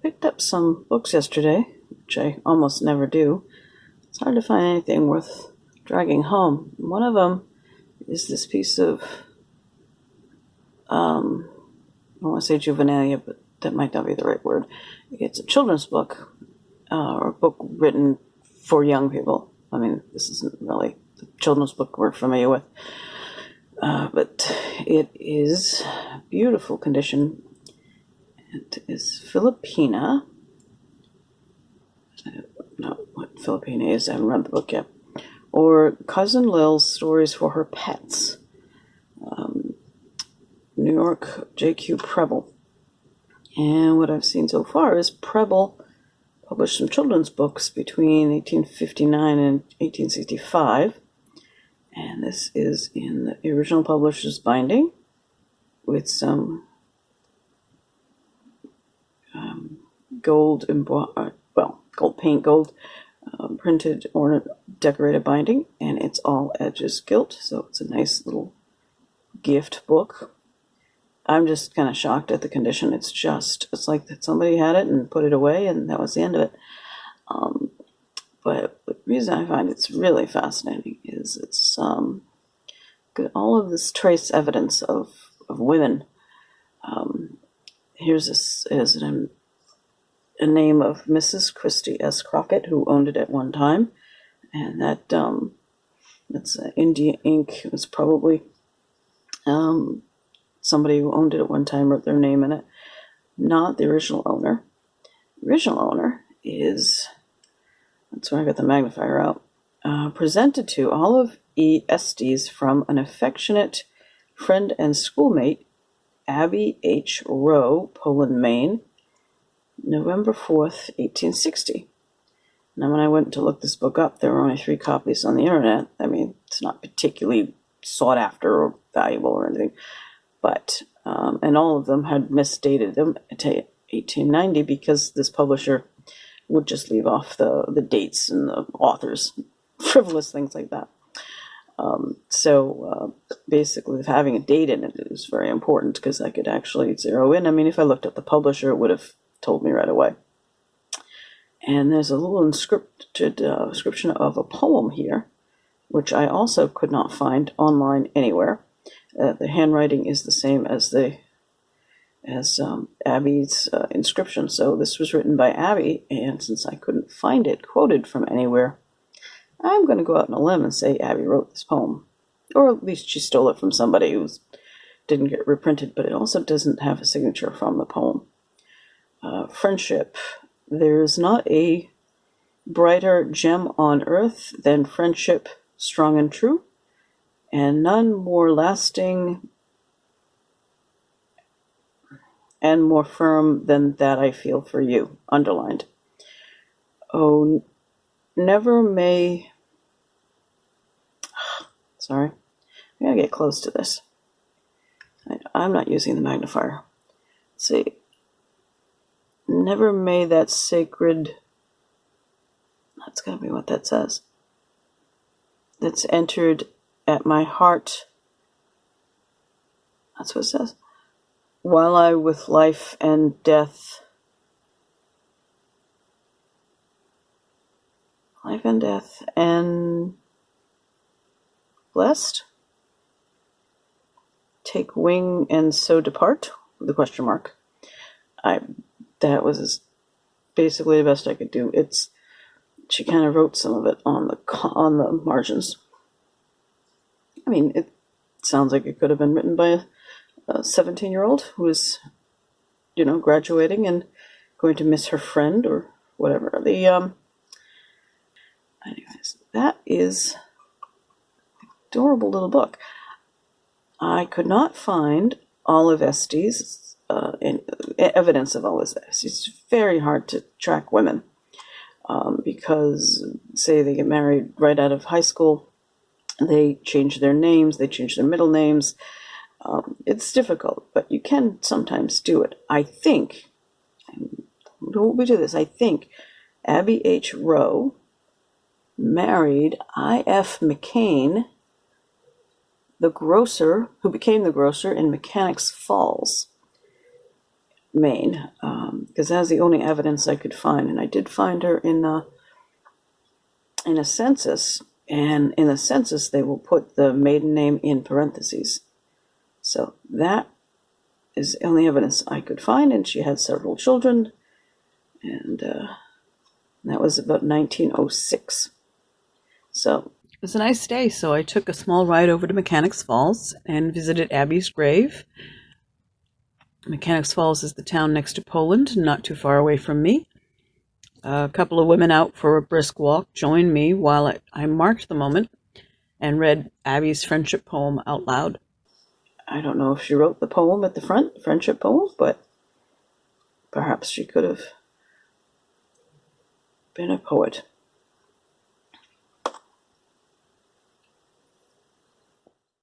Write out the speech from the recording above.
picked up some books yesterday, which I almost never do. It's hard to find anything worth dragging home. One of them is this piece of, I don't want to say juvenilia, but that might not be the right word. It's a children's book, or a book written for young people. I mean, this isn't really the children's book we're familiar with, but it is beautiful condition. It is Philopena. I don't know what Philopena is. I haven't read the book yet. Or Cousin Lil's Stories for Her Pets. New York, J.Q. Preble. And what I've seen so far is Preble published some children's books between 1859 and 1865. And this is in the original publisher's binding with some gold paint, printed or decorated binding, and it's all edges gilt, so it's a nice little gift book. I'm just kind of shocked at the condition. It's like that somebody had it and put it away, and that was the end of it. But the reason I find it's really fascinating is it's got all of this trace evidence of women. Here's a name of Mrs. Christie S. Crockett, who owned it at one time, and that's India ink. It was probably somebody who owned it at one time wrote their name in it, not the original owner. The original owner is, that's where I got the magnifier out, presented to Olive E. Estes from an affectionate friend and schoolmate, Abbie H. Rowe, Poland, Maine, November 4th, 1860. Now, when I went to look this book up, there were only 3 copies on the internet. I mean, it's not particularly sought after or valuable or anything, but, and all of them had misdated them to 1890 because this publisher would just leave off the dates and the authors, frivolous things like that. So basically, having a date in it is very important because I could actually zero in. I mean, if I looked at the publisher, it would have told me right away. And there's a little inscripted description of a poem here, which I also could not find online anywhere. The handwriting is the same as Abbie's inscription. So this was written by Abbie, and since I couldn't find it quoted from anywhere, I'm going to go out on a limb and say Abbie wrote this poem. Or at least she stole it from somebody who didn't get reprinted, but it also doesn't have a signature from the poem. Friendship. There's not a brighter gem on earth than friendship strong and true, and none more lasting and more firm than that I feel for you. Underlined. Oh, never may... Sorry. I gotta get close to this. I'm not using the magnifier. Let's see. Never may that sacred... That's gotta be what that says. That's entered at my heart. That's what it says. While I with life and death... Life and death and... blessed? Take wing and so depart? With a question mark. That was basically the best I could do. She kind of wrote some of it on the margins. I mean, it sounds like it could have been written by a 17-year-old who is, graduating and going to miss her friend or whatever. Anyways, that is an adorable little book. I could not find Olive Estes, evidence of Olive Estes. It's very hard to track women because, say, they get married right out of high school, they change their names, they change their middle names. It's difficult, but you can sometimes do it. I think, hold me to this, I think Abbie H. Rowe married I.F. McCain, the grocer, who became the grocer in Mechanics Falls. Maine, because that was the only evidence I could find. And I did find her in a census, and in the census they will put the maiden name in parentheses. So that is the only evidence I could find, and she had several children, and that was about 1906. So it was a nice day, so I took a small ride over to Mechanics Falls and visited Abbie's grave. Mechanics Falls is the town next to Poland, not too far away from me. A couple of women out for a brisk walk joined me while I marked the moment and read Abbie's friendship poem out loud. I don't know if she wrote the poem at the front, friendship poem, but perhaps she could have been a poet.